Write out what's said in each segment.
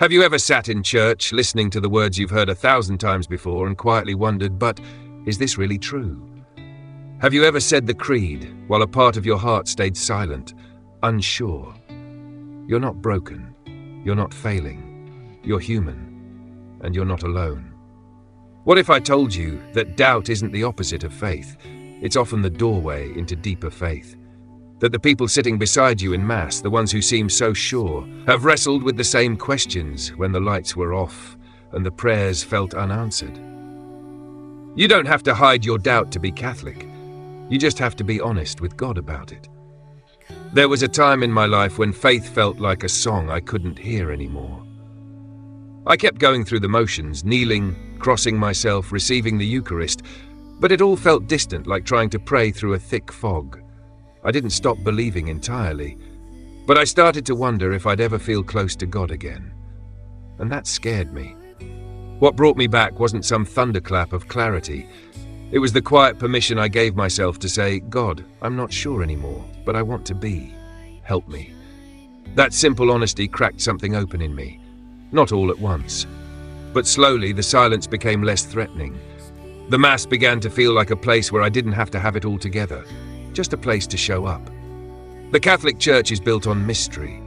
Have you ever sat in church, listening to the words you've heard 1,000 times before and quietly wondered, but is this really true? Have you ever said the creed while a part of your heart stayed silent, unsure? You're not broken. You're not failing. You're human. And you're not alone. What if I told you that doubt isn't the opposite of faith? It's often the doorway into deeper faith. That the people sitting beside you in Mass, the ones who seem so sure, have wrestled with the same questions when the lights were off and the prayers felt unanswered. You don't have to hide your doubt to be Catholic. You just have to be honest with God about it. There was a time in my life when faith felt like a song I couldn't hear anymore. I kept going through the motions, kneeling, crossing myself, receiving the Eucharist, but it all felt distant, like trying to pray through a thick fog. I didn't stop believing entirely, but I started to wonder if I'd ever feel close to God again. And that scared me. What brought me back wasn't some thunderclap of clarity. It was the quiet permission I gave myself to say, God, I'm not sure anymore, but I want to be. Help me. That simple honesty cracked something open in me. Not all at once. But slowly the silence became less threatening. The Mass began to feel like a place where I didn't have to have it all together. Just a place to show up. The Catholic Church is built on mystery.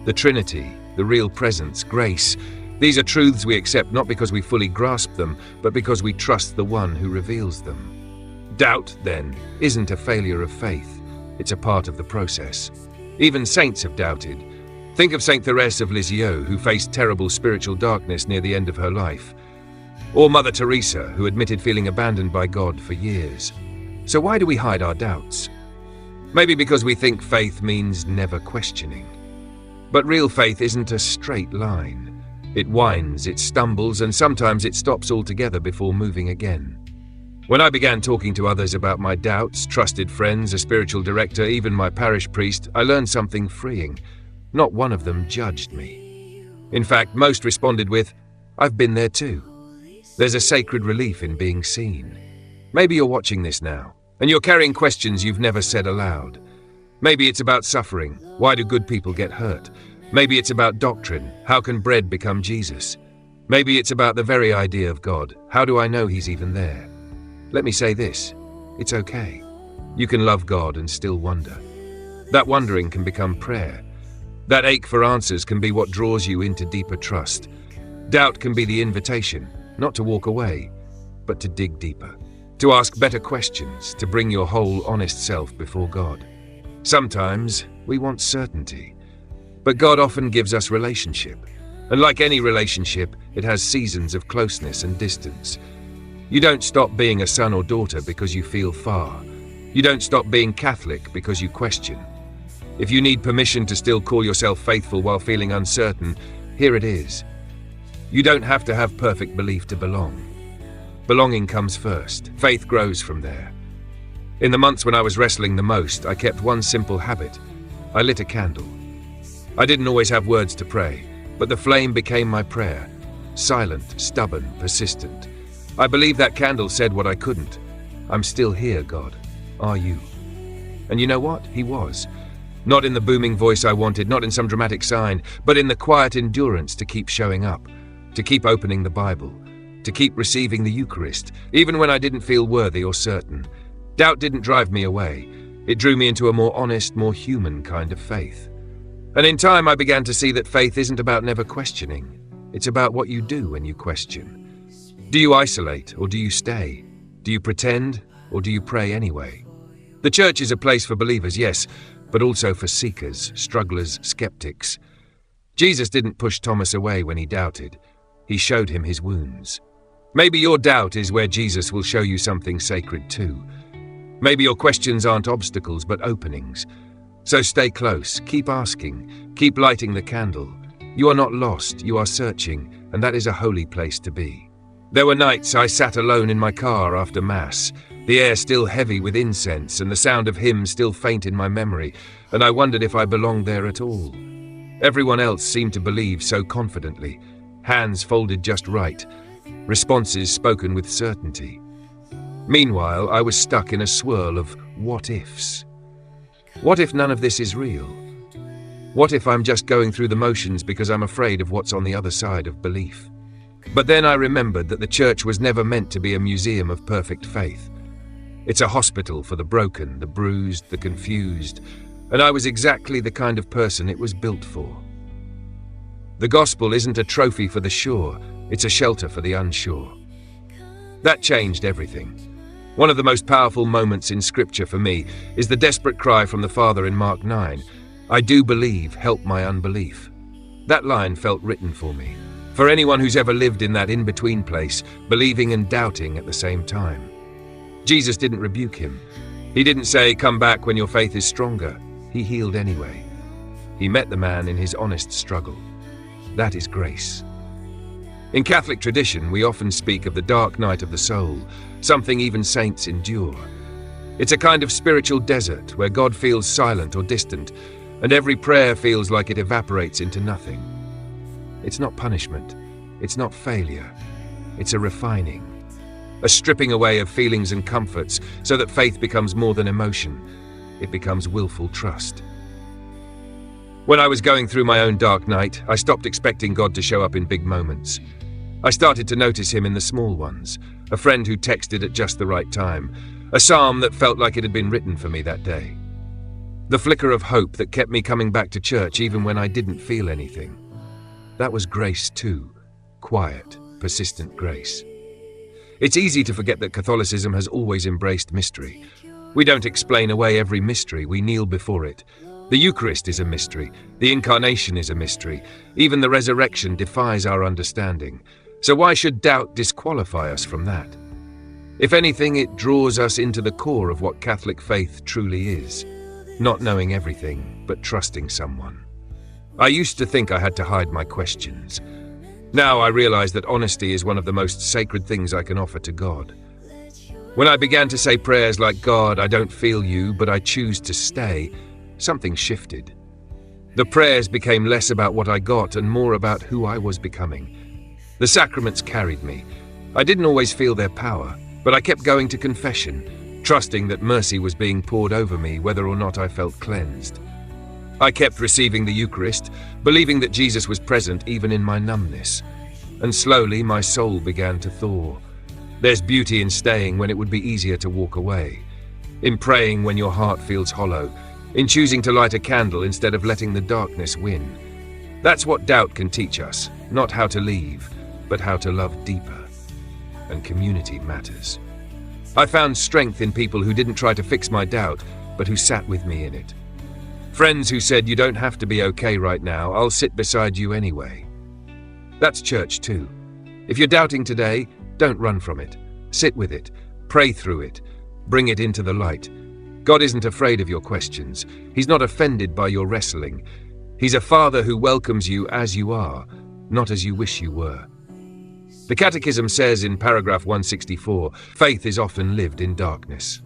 The Trinity, the real presence, grace. These are truths we accept not because we fully grasp them, but because we trust the one who reveals them. Doubt, then, isn't a failure of faith. It's a part of the process. Even saints have doubted. Think of Saint Teresa of Lisieux, who faced terrible spiritual darkness near the end of her life. Or Mother Teresa, who admitted feeling abandoned by God for years. So why do we hide our doubts? Maybe because we think faith means never questioning. But real faith isn't a straight line. It winds, it stumbles, and sometimes it stops altogether before moving again. When I began talking to others about my doubts, trusted friends, a spiritual director, even my parish priest, I learned something freeing. Not one of them judged me. In fact, most responded with, I've been there too. There's a sacred relief in being seen. Maybe you're watching this now, and you're carrying questions you've never said aloud. Maybe it's about suffering. Why do good people get hurt? Maybe it's about doctrine. How can bread become Jesus? Maybe it's about the very idea of God. How do I know he's even there? Let me say this. It's okay. You can love God and still wonder. That wondering can become prayer. That ache for answers can be what draws you into deeper trust. Doubt can be the invitation, not to walk away, but to dig deeper. To ask better questions, to bring your whole honest self before God. Sometimes we want certainty, but God often gives us relationship. And like any relationship, it has seasons of closeness and distance. You don't stop being a son or daughter because you feel far. You don't stop being Catholic because you question. If you need permission to still call yourself faithful while feeling uncertain, here it is. You don't have to have perfect belief to belong. Belonging comes first. Faith grows from there. In the months when I was wrestling the most, I kept one simple habit. I lit a candle. I didn't always have words to pray, but the flame became my prayer. Silent, stubborn, persistent. I believe that candle said what I couldn't. I'm still here, God. Are you? And you know what? He was. Not in the booming voice I wanted, not in some dramatic sign, but in the quiet endurance to keep showing up, to keep opening the Bible, to keep receiving the Eucharist, even when I didn't feel worthy or certain. Doubt didn't drive me away. It drew me into a more honest, more human kind of faith. And in time I began to see that faith isn't about never questioning. It's about what you do when you question. Do you isolate or do you stay? Do you pretend or do you pray anyway? The church is a place for believers, yes, but also for seekers, strugglers, skeptics. Jesus didn't push Thomas away when he doubted. He showed him his wounds. Maybe your doubt is where Jesus will show you something sacred too. Maybe your questions aren't obstacles but openings. So stay close, keep asking, keep lighting the candle. You are not lost, you are searching, and that is a holy place to be. There were nights I sat alone in my car after Mass, the air still heavy with incense and the sound of hymns still faint in my memory, and I wondered if I belonged there at all. Everyone else seemed to believe so confidently, hands folded just right, responses spoken with certainty. Meanwhile, I was stuck in a swirl of what-ifs. What if none of this is real? What if I'm just going through the motions because I'm afraid of what's on the other side of belief? But then I remembered that the church was never meant to be a museum of perfect faith. It's a hospital for the broken, the bruised, the confused, and I was exactly the kind of person it was built for. The gospel isn't a trophy for the sure, it's a shelter for the unsure. That changed everything. One of the most powerful moments in Scripture for me is the desperate cry from the Father in Mark 9, "I do believe, help my unbelief." That line felt written for me, for anyone who's ever lived in that in-between place, believing and doubting at the same time. Jesus didn't rebuke him. He didn't say, "Come back when your faith is stronger." He healed anyway. He met the man in his honest struggle. That is grace. In Catholic tradition, we often speak of the dark night of the soul, something even saints endure. It's a kind of spiritual desert where God feels silent or distant, and every prayer feels like it evaporates into nothing. It's not punishment. It's not failure. It's a refining. A stripping away of feelings and comforts so that faith becomes more than emotion. It becomes willful trust. When I was going through my own dark night, I stopped expecting God to show up in big moments. I started to notice him in the small ones, a friend who texted at just the right time, a psalm that felt like it had been written for me that day. The flicker of hope that kept me coming back to church even when I didn't feel anything. That was grace too, quiet, persistent grace. It's easy to forget that Catholicism has always embraced mystery. We don't explain away every mystery, we kneel before it. The Eucharist is a mystery, the Incarnation is a mystery, even the resurrection defies our understanding. So why should doubt disqualify us from that? If anything, it draws us into the core of what Catholic faith truly is. Not knowing everything, but trusting someone. I used to think I had to hide my questions. Now I realize that honesty is one of the most sacred things I can offer to God. When I began to say prayers like, "God, I don't feel you, but I choose to stay," something shifted. The prayers became less about what I got and more about who I was becoming. The sacraments carried me. I didn't always feel their power, but I kept going to confession, trusting that mercy was being poured over me whether or not I felt cleansed. I kept receiving the Eucharist, believing that Jesus was present even in my numbness. And slowly my soul began to thaw. There's beauty in staying when it would be easier to walk away. In praying when your heart feels hollow. In choosing to light a candle instead of letting the darkness win. That's what doubt can teach us, not how to leave, but how to love deeper. And community matters. I found strength in people who didn't try to fix my doubt, but who sat with me in it. Friends who said, "You don't have to be okay right now, I'll sit beside you anyway." That's church too. If you're doubting today, don't run from it. Sit with it, pray through it, bring it into the light. God isn't afraid of your questions. He's not offended by your wrestling. He's a Father who welcomes you as you are, not as you wish you were. The Catechism says in paragraph 164, faith is often lived in darkness.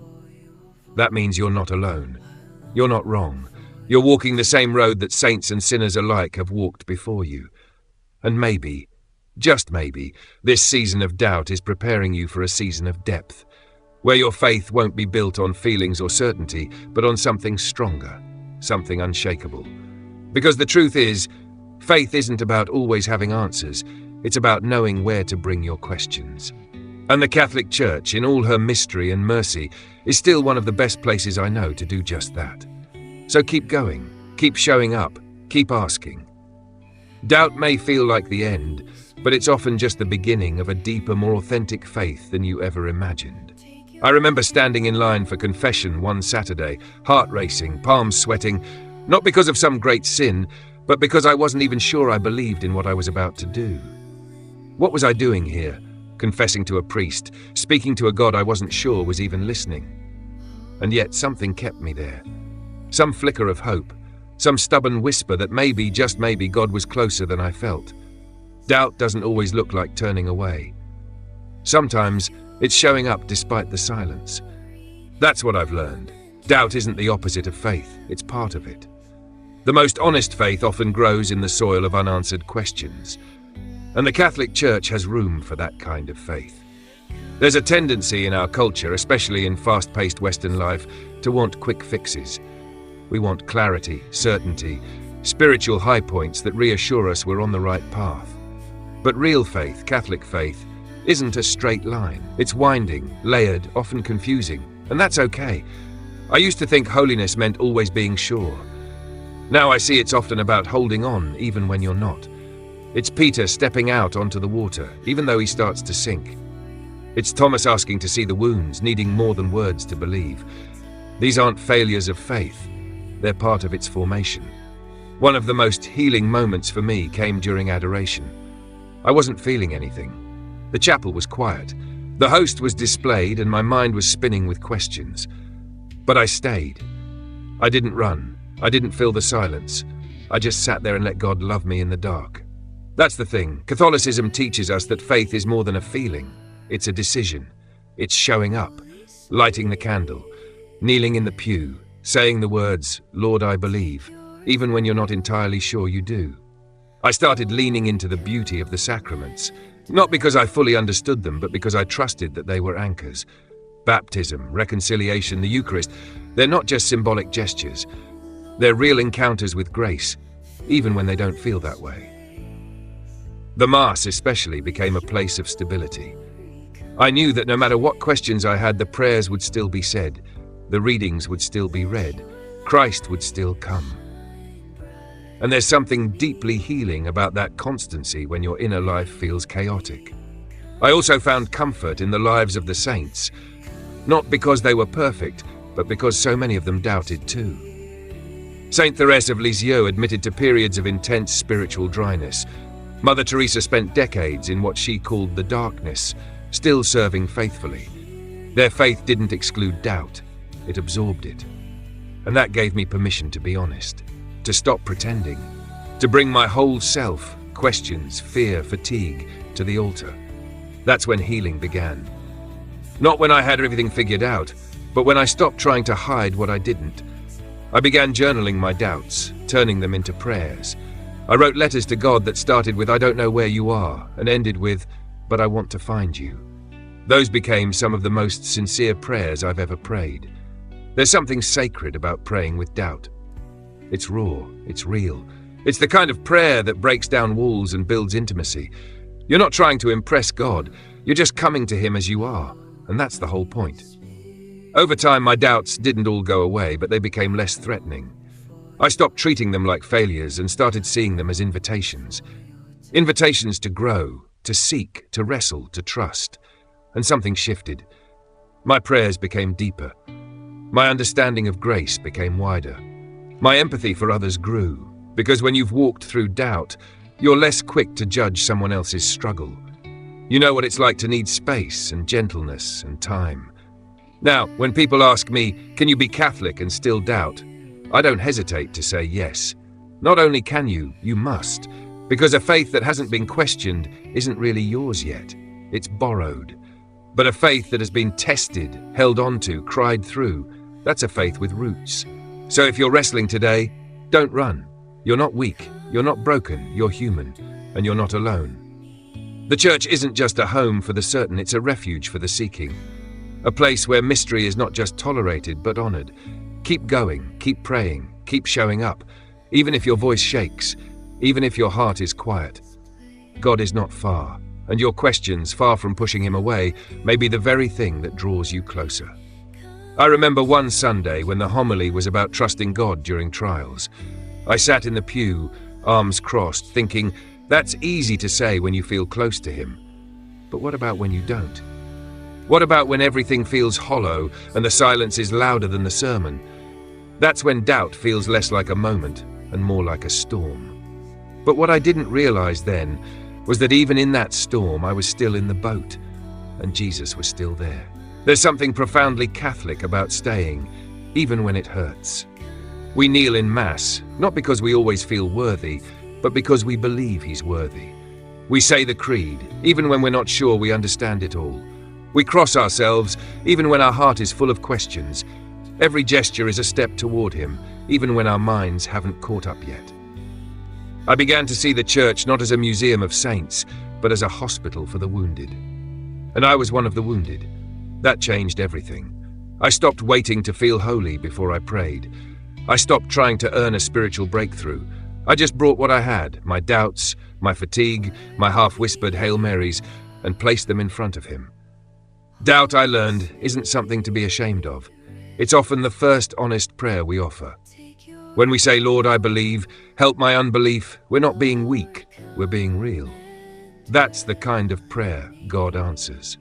That means you're not alone. You're not wrong. You're walking the same road that saints and sinners alike have walked before you. And maybe, just maybe, this season of doubt is preparing you for a season of depth, where your faith won't be built on feelings or certainty, but on something stronger, something unshakable. Because the truth is, faith isn't about always having answers, it's about knowing where to bring your questions. And the Catholic Church, in all her mystery and mercy, is still one of the best places I know to do just that. So keep going, keep showing up, keep asking. Doubt may feel like the end, but it's often just the beginning of a deeper, more authentic faith than you ever imagined. I remember standing in line for confession one Saturday, heart racing, palms sweating, not because of some great sin, but because I wasn't even sure I believed in what I was about to do. What was I doing here? Confessing to a priest, speaking to a God I wasn't sure was even listening. And yet something kept me there. Some flicker of hope, some stubborn whisper that maybe, just maybe, God was closer than I felt. Doubt doesn't always look like turning away. Sometimes it's showing up despite the silence. That's what I've learned. Doubt isn't the opposite of faith, it's part of it. The most honest faith often grows in the soil of unanswered questions. And the Catholic Church has room for that kind of faith. There's a tendency in our culture, especially in fast-paced Western life, to want quick fixes. We want clarity, certainty, spiritual high points that reassure us we're on the right path. But real faith, Catholic faith, isn't a straight line. It's winding, layered, often confusing, and that's okay. I used to think holiness meant always being sure. Now I see it's often about holding on even when you're not. It's Peter stepping out onto the water, even though he starts to sink. It's Thomas asking to see the wounds, needing more than words to believe. These aren't failures of faith. They're part of its formation. One of the most healing moments for me came during adoration. I wasn't feeling anything. The chapel was quiet. The host was displayed and my mind was spinning with questions. But I stayed. I didn't run. I didn't fill the silence. I just sat there and let God love me in the dark. That's the thing. Catholicism teaches us that faith is more than a feeling. It's a decision. It's showing up, lighting the candle, kneeling in the pew, saying the words, "Lord, I believe," even when you're not entirely sure you do. I started leaning into the beauty of the sacraments, not because I fully understood them, but because I trusted that they were anchors. Baptism, reconciliation, the Eucharist, they're not just symbolic gestures. They're real encounters with grace, even when they don't feel that way. The Mass especially became a place of stability. I knew that no matter what questions I had, the prayers would still be said, the readings would still be read, Christ would still come. And there's something deeply healing about that constancy when your inner life feels chaotic. I also found comfort in the lives of the saints, not because they were perfect, but because so many of them doubted too. Saint Teresa of Lisieux admitted to periods of intense spiritual dryness. Mother Teresa spent decades in what she called the darkness, still serving faithfully. Their faith didn't exclude doubt, it absorbed it. And that gave me permission to be honest, to stop pretending, to bring my whole self, questions, fear, fatigue, to the altar. That's when healing began. Not when I had everything figured out, but when I stopped trying to hide what I didn't. I began journaling my doubts, turning them into prayers. I wrote letters to God that started with, "I don't know where you are," and ended with, "But I want to find you." Those became some of the most sincere prayers I've ever prayed. There's something sacred about praying with doubt. It's raw, it's real. It's the kind of prayer that breaks down walls and builds intimacy. You're not trying to impress God, you're just coming to Him as you are, and that's the whole point. Over time, my doubts didn't all go away, but they became less threatening. I stopped treating them like failures and started seeing them as invitations. Invitations to grow, to seek, to wrestle, to trust. And something shifted. My prayers became deeper. My understanding of grace became wider. My empathy for others grew, because when you've walked through doubt, you're less quick to judge someone else's struggle. You know what it's like to need space and gentleness and time. Now, when people ask me, can you be Catholic and still doubt? I don't hesitate to say yes. Not only can you, you must. Because a faith that hasn't been questioned isn't really yours yet. It's borrowed. But a faith that has been tested, held onto, cried through, that's a faith with roots. So if you're wrestling today, don't run. You're not weak, you're not broken, you're human, and you're not alone. The church isn't just a home for the certain, it's a refuge for the seeking. A place where mystery is not just tolerated, but honored. Keep going, keep praying, keep showing up, even if your voice shakes, even if your heart is quiet. God is not far, and your questions, far from pushing Him away, may be the very thing that draws you closer. I remember one Sunday when the homily was about trusting God during trials. I sat in the pew, arms crossed, thinking, that's easy to say when you feel close to Him. But what about when you don't? What about when everything feels hollow and the silence is louder than the sermon? That's when doubt feels less like a moment and more like a storm. But what I didn't realize then was that even in that storm, I was still in the boat, and Jesus was still there. There's something profoundly Catholic about staying, even when it hurts. We kneel in Mass, not because we always feel worthy, but because we believe He's worthy. We say the Creed, even when we're not sure we understand it all. We cross ourselves, even when our heart is full of questions. Every gesture is a step toward Him, even when our minds haven't caught up yet. I began to see the church not as a museum of saints, but as a hospital for the wounded. And I was one of the wounded. That changed everything. I stopped waiting to feel holy before I prayed. I stopped trying to earn a spiritual breakthrough. I just brought what I had, my doubts, my fatigue, my half-whispered Hail Marys, and placed them in front of him. Doubt, I learned, isn't something to be ashamed of. It's often the first honest prayer we offer. When we say, Lord, I believe, help my unbelief, we're not being weak, we're being real. That's the kind of prayer God answers.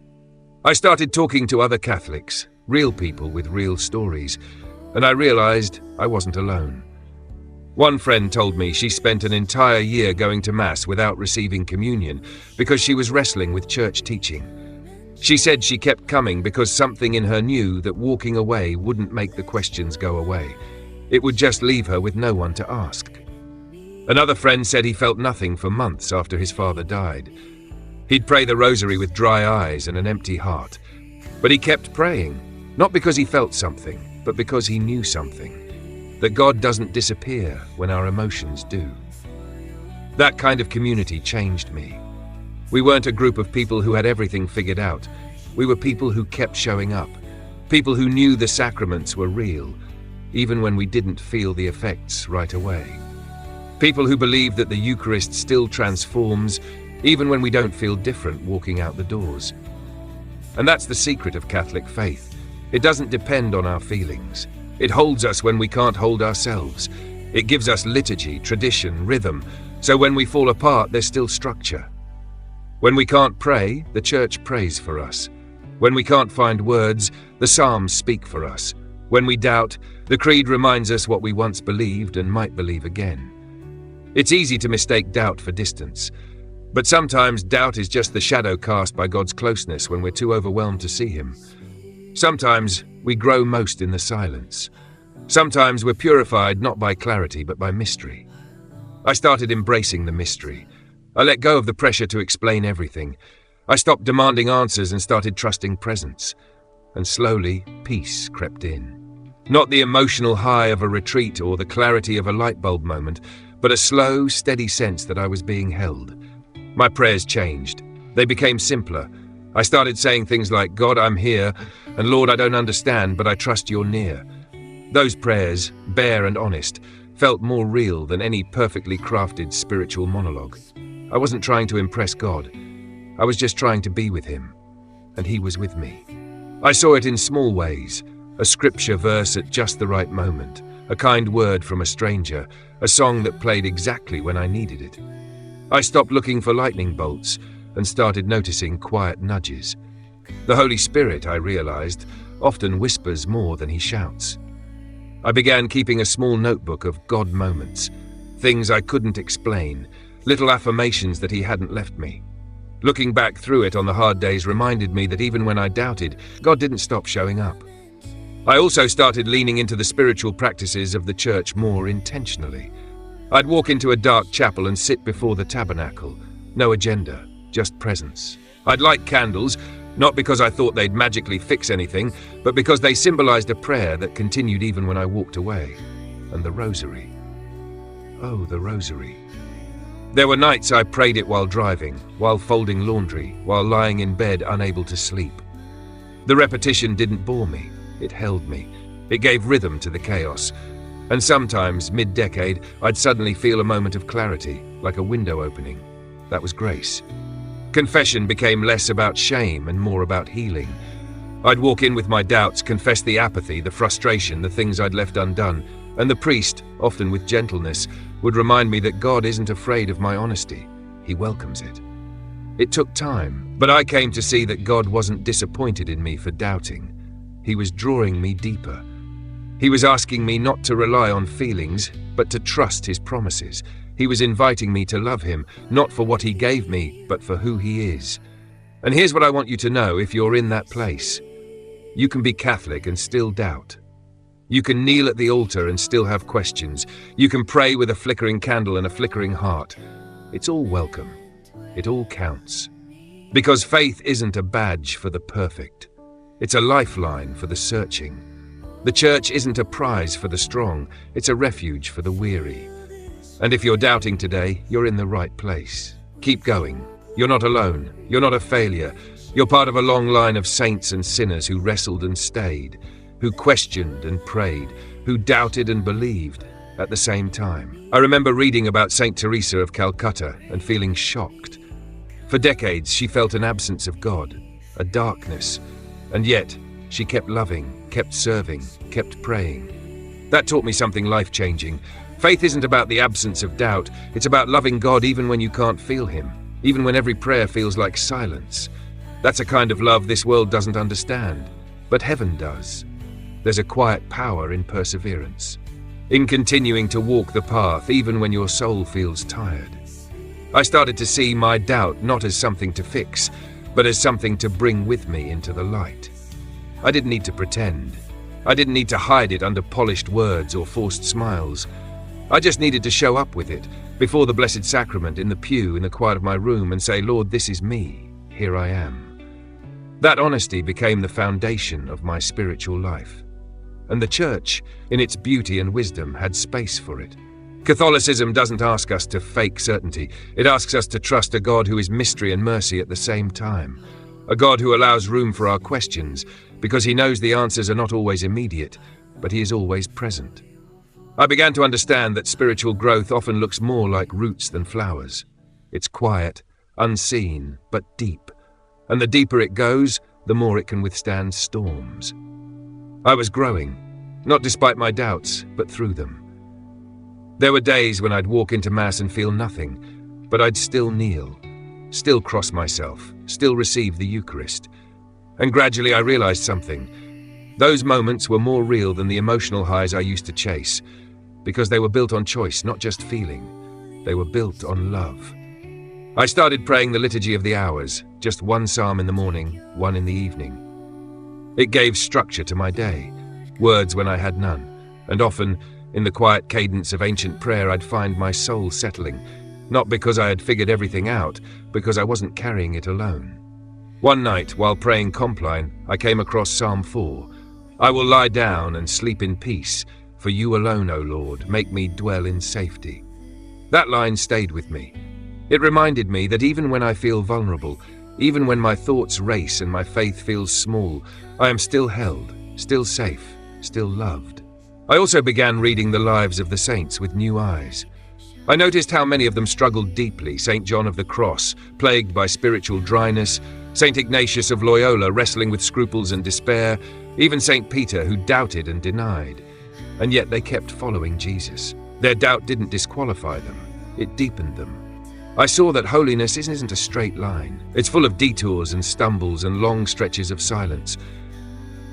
I started talking to other Catholics, real people with real stories, and I realized I wasn't alone. One friend told me she spent an entire year going to Mass without receiving communion because she was wrestling with church teaching. She said she kept coming because something in her knew that walking away wouldn't make the questions go away. It would just leave her with no one to ask. Another friend said he felt nothing for months after his father died. He'd pray the Rosary with dry eyes and an empty heart. But he kept praying, not because he felt something, but because he knew something. That God doesn't disappear when our emotions do. That kind of community changed me. We weren't a group of people who had everything figured out. We were people who kept showing up. People who knew the sacraments were real, even when we didn't feel the effects right away. People who believe that the Eucharist still transforms, even when we don't feel different walking out the doors. And that's the secret of Catholic faith. It doesn't depend on our feelings. It holds us when we can't hold ourselves. It gives us liturgy, tradition, rhythm, so when we fall apart, there's still structure. When we can't pray, the Church prays for us. When we can't find words, the Psalms speak for us. When we doubt, the Creed reminds us what we once believed and might believe again. It's easy to mistake doubt for distance, but sometimes doubt is just the shadow cast by God's closeness when we're too overwhelmed to see Him. Sometimes we grow most in the silence. Sometimes we're purified not by clarity but by mystery. I started embracing the mystery. I let go of the pressure to explain everything. I stopped demanding answers and started trusting presence. And slowly, peace crept in. Not the emotional high of a retreat or the clarity of a light bulb moment, but a slow, steady sense that I was being held. My prayers changed. They became simpler. I started saying things like, God, I'm here, and Lord, I don't understand, but I trust you're near. Those prayers, bare and honest, felt more real than any perfectly crafted spiritual monologue. I wasn't trying to impress God. I was just trying to be with Him, and He was with me. I saw it in small ways, a scripture verse at just the right moment, a kind word from a stranger, a song that played exactly when I needed it. I stopped looking for lightning bolts and started noticing quiet nudges. The Holy Spirit, I realized, often whispers more than He shouts. I began keeping a small notebook of God moments, things I couldn't explain, little affirmations that He hadn't left me. Looking back through it on the hard days reminded me that even when I doubted, God didn't stop showing up. I also started leaning into the spiritual practices of the Church more intentionally. I'd walk into a dark chapel and sit before the tabernacle. No agenda, just presence. I'd light candles, not because I thought they'd magically fix anything, but because they symbolized a prayer that continued even when I walked away. And the Rosary. Oh, the Rosary. There were nights I prayed it while driving, while folding laundry, while lying in bed unable to sleep. The repetition didn't bore me, it held me. It gave rhythm to the chaos. And sometimes, mid-decade, I'd suddenly feel a moment of clarity, like a window opening. That was grace. Confession became less about shame and more about healing. I'd walk in with my doubts, confess the apathy, the frustration, the things I'd left undone, and the priest, often with gentleness, would remind me that God isn't afraid of my honesty. He welcomes it. It took time, but I came to see that God wasn't disappointed in me for doubting. He was drawing me deeper. He was asking me not to rely on feelings, but to trust His promises. He was inviting me to love Him, not for what He gave me, but for who He is. And here's what I want you to know if you're in that place. You can be Catholic and still doubt. You can kneel at the altar and still have questions. You can pray with a flickering candle and a flickering heart. It's all welcome. It all counts. Because faith isn't a badge for the perfect. It's a lifeline for the searching. The Church isn't a prize for the strong. It's a refuge for the weary. And if you're doubting today, you're in the right place. Keep going. You're not alone. You're not a failure. You're part of a long line of saints and sinners who wrestled and stayed, who questioned and prayed, who doubted and believed, at the same time. I remember reading about Saint Teresa of Calcutta and feeling shocked. For decades, she felt an absence of God, a darkness, and yet she kept loving, kept serving, kept praying. That taught me something life-changing. Faith isn't about the absence of doubt, it's about loving God even when you can't feel Him, even when every prayer feels like silence. That's a kind of love this world doesn't understand, but heaven does. There's a quiet power in perseverance, in continuing to walk the path even when your soul feels tired. I started to see my doubt not as something to fix, but as something to bring with me into the light. I didn't need to pretend. I didn't need to hide it under polished words or forced smiles. I just needed to show up with it before the Blessed Sacrament in the pew in the quiet of my room and say, "Lord, this is me. Here I am." That honesty became the foundation of my spiritual life. And the Church, in its beauty and wisdom, had space for it. Catholicism doesn't ask us to fake certainty. It asks us to trust a God who is mystery and mercy at the same time. A God who allows room for our questions, because He knows the answers are not always immediate, but He is always present. I began to understand that spiritual growth often looks more like roots than flowers. It's quiet, unseen, but deep. And the deeper it goes, the more it can withstand storms. I was growing, not despite my doubts, but through them. There were days when I'd walk into Mass and feel nothing, but I'd still kneel, still cross myself, still receive the Eucharist. And gradually I realized something. Those moments were more real than the emotional highs I used to chase, because they were built on choice, not just feeling. They were built on love. I started praying the Liturgy of the Hours, just one psalm in the morning, one in the evening. It gave structure to my day, words when I had none, and often, in the quiet cadence of ancient prayer, I'd find my soul settling, not because I had figured everything out, because I wasn't carrying it alone. One night, while praying Compline, I came across Psalm 4. "I will lie down and sleep in peace, for you alone, O Lord, make me dwell in safety." That line stayed with me. It reminded me that even when I feel vulnerable, even when my thoughts race and my faith feels small, I am still held, still safe, still loved. I also began reading the lives of the saints with new eyes. I noticed how many of them struggled deeply. St. John of the Cross, plagued by spiritual dryness, St. Ignatius of Loyola, wrestling with scruples and despair, even St. Peter, who doubted and denied. And yet they kept following Jesus. Their doubt didn't disqualify them, it deepened them. I saw that holiness isn't a straight line. It's full of detours and stumbles and long stretches of silence.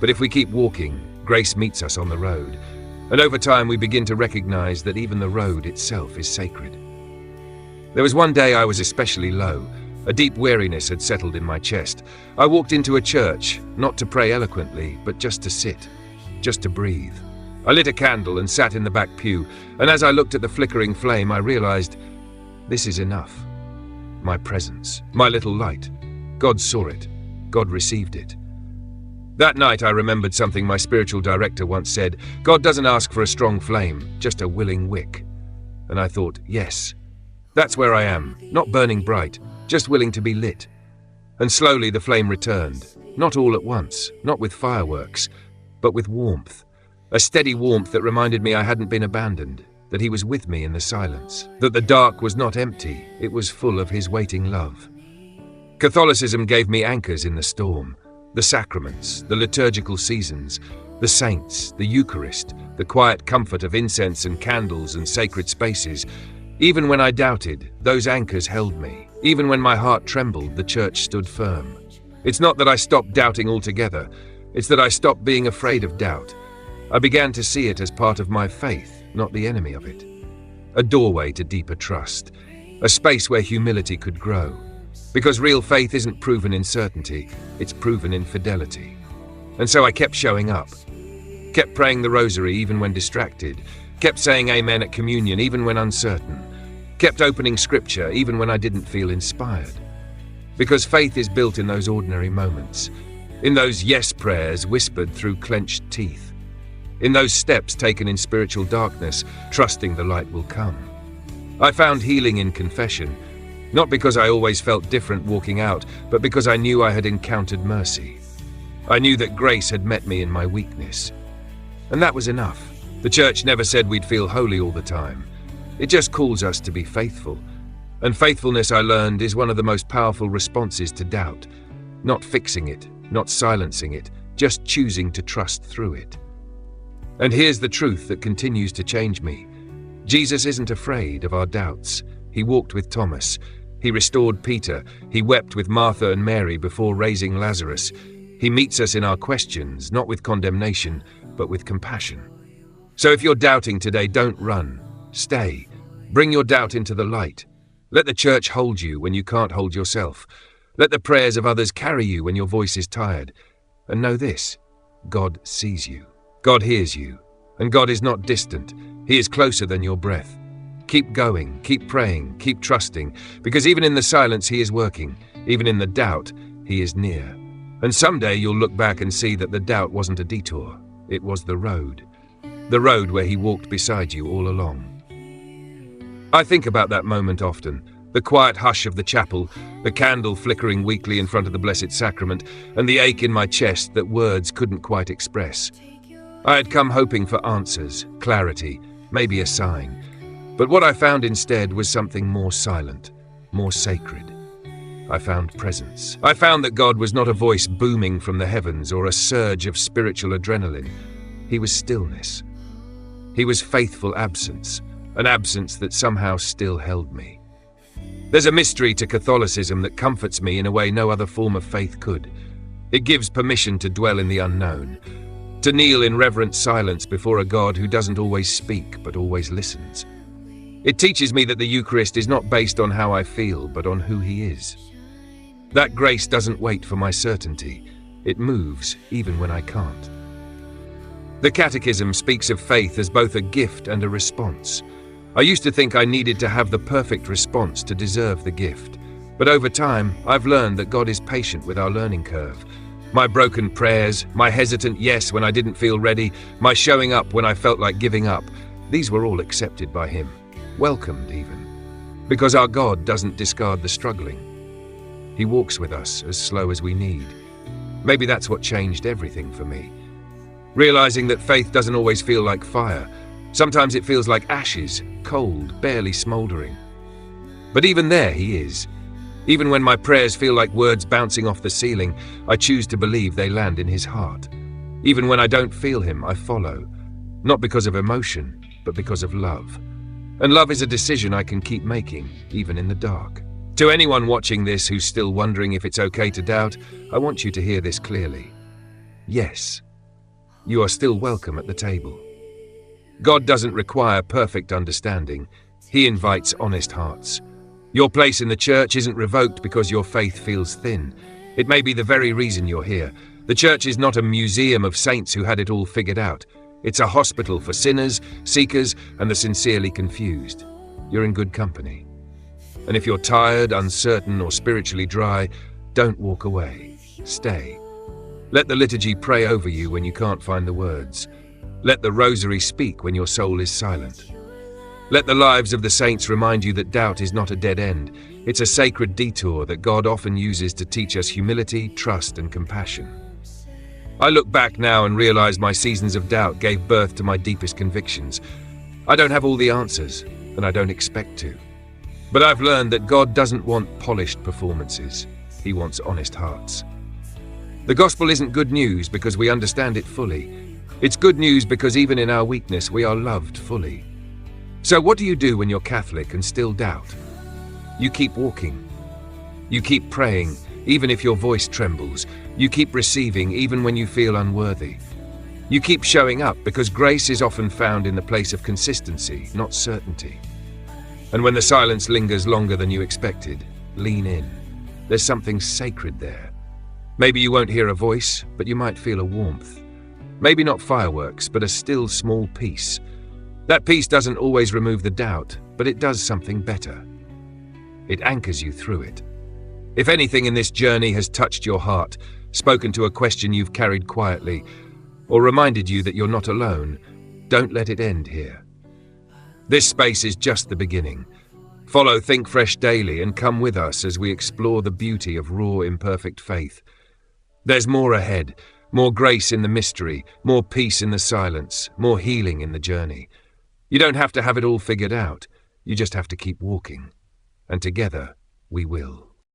But if we keep walking, grace meets us on the road. And over time we begin to recognize that even the road itself is sacred. There was one day I was especially low. A deep weariness had settled in my chest. I walked into a church, not to pray eloquently, but just to sit, just to breathe. I lit a candle and sat in the back pew, and as I looked at the flickering flame, I realized, this is enough. My presence, my little light. God saw it. God received it. That night I remembered something my spiritual director once said. God doesn't ask for a strong flame, just a willing wick. And I thought, yes, that's where I am, not burning bright, just willing to be lit. And slowly the flame returned, not all at once, not with fireworks, but with warmth. A steady warmth that reminded me I hadn't been abandoned, that He was with me in the silence, that the dark was not empty, it was full of His waiting love. Catholicism gave me anchors in the storm. The sacraments, the liturgical seasons, the saints, the Eucharist, the quiet comfort of incense and candles and sacred spaces. Even when I doubted, those anchors held me. Even when my heart trembled, the Church stood firm. It's not that I stopped doubting altogether, it's that I stopped being afraid of doubt. I began to see it as part of my faith, not the enemy of it. A doorway to deeper trust, a space where humility could grow. Because real faith isn't proven in certainty, it's proven in fidelity. And so I kept showing up, kept praying the Rosary even when distracted, kept saying amen at communion even when uncertain, kept opening scripture even when I didn't feel inspired. Because faith is built in those ordinary moments, in those yes prayers whispered through clenched teeth, in those steps taken in spiritual darkness, trusting the light will come. I found healing in confession, not because I always felt different walking out, but because I knew I had encountered mercy. I knew that grace had met me in my weakness. And that was enough. The church never said we'd feel holy all the time. It just calls us to be faithful. And faithfulness, I learned, is one of the most powerful responses to doubt. Not fixing it, not silencing it, just choosing to trust through it. And here's the truth that continues to change me. Jesus isn't afraid of our doubts. He walked with Thomas. He restored Peter. He wept with Martha and Mary before raising Lazarus. He meets us in our questions, not with condemnation, but with compassion. So if you're doubting today, don't run. Stay. Bring your doubt into the light. Let the church hold you when you can't hold yourself. Let the prayers of others carry you when your voice is tired. And know this, God sees you. God hears you. And God is not distant. He is closer than your breath. Keep going, keep praying, keep trusting, because even in the silence He is working. Even in the doubt, He is near. And someday you'll look back and see that the doubt wasn't a detour. It was the road. The road where He walked beside you all along. I think about that moment often. The quiet hush of the chapel, the candle flickering weakly in front of the Blessed Sacrament, and the ache in my chest that words couldn't quite express. I had come hoping for answers, clarity, maybe a sign. But what I found instead was something more silent, more sacred. I found presence. I found that God was not a voice booming from the heavens or a surge of spiritual adrenaline. He was stillness. He was faithful absence, an absence that somehow still held me. There's a mystery to Catholicism that comforts me in a way no other form of faith could. It gives permission to dwell in the unknown, to kneel in reverent silence before a God who doesn't always speak but always listens. It teaches me that the Eucharist is not based on how I feel but on who He is. That grace doesn't wait for my certainty. It moves even when I can't. The Catechism speaks of faith as both a gift and a response. I used to think I needed to have the perfect response to deserve the gift. But over time, I've learned that God is patient with our learning curve. My broken prayers, my hesitant yes when I didn't feel ready, my showing up when I felt like giving up, these were all accepted by Him, welcomed even. Because our God doesn't discard the struggling. He walks with us as slow as we need. Maybe that's what changed everything for me. Realizing that faith doesn't always feel like fire. Sometimes it feels like ashes, cold, barely smoldering. But even there He is. Even when my prayers feel like words bouncing off the ceiling, I choose to believe they land in His heart. Even when I don't feel Him, I follow. Not because of emotion, but because of love. And love is a decision I can keep making, even in the dark. To anyone watching this who's still wondering if it's okay to doubt, I want you to hear this clearly. Yes, you are still welcome at the table. God doesn't require perfect understanding. He invites honest hearts. Your place in the church isn't revoked because your faith feels thin. It may be the very reason you're here. The church is not a museum of saints who had it all figured out. It's a hospital for sinners, seekers, and the sincerely confused. You're in good company. And if you're tired, uncertain, or spiritually dry, don't walk away. Stay. Let the liturgy pray over you when you can't find the words. Let the Rosary speak when your soul is silent. Let the lives of the saints remind you that doubt is not a dead end. It's a sacred detour that God often uses to teach us humility, trust, and compassion. I look back now and realize my seasons of doubt gave birth to my deepest convictions. I don't have all the answers, and I don't expect to. But I've learned that God doesn't want polished performances. He wants honest hearts. The gospel isn't good news because we understand it fully. It's good news because even in our weakness, we are loved fully. So what do you do when you're Catholic and still doubt? You keep walking. You keep praying, even if your voice trembles. You keep receiving, even when you feel unworthy. You keep showing up because grace is often found in the place of consistency, not certainty. And when the silence lingers longer than you expected, lean in. There's something sacred there. Maybe you won't hear a voice, but you might feel a warmth. Maybe not fireworks, but a still small peace. That peace doesn't always remove the doubt, but it does something better. It anchors you through it. If anything in this journey has touched your heart, spoken to a question you've carried quietly, or reminded you that you're not alone, don't let it end here. This space is just the beginning. Follow Think Fresh daily and come with us as we explore the beauty of raw, imperfect faith. There's more ahead, More grace in the mystery, more peace in the silence, more healing in the journey. You don't have to have it all figured out. You just have to keep walking. And together, we will.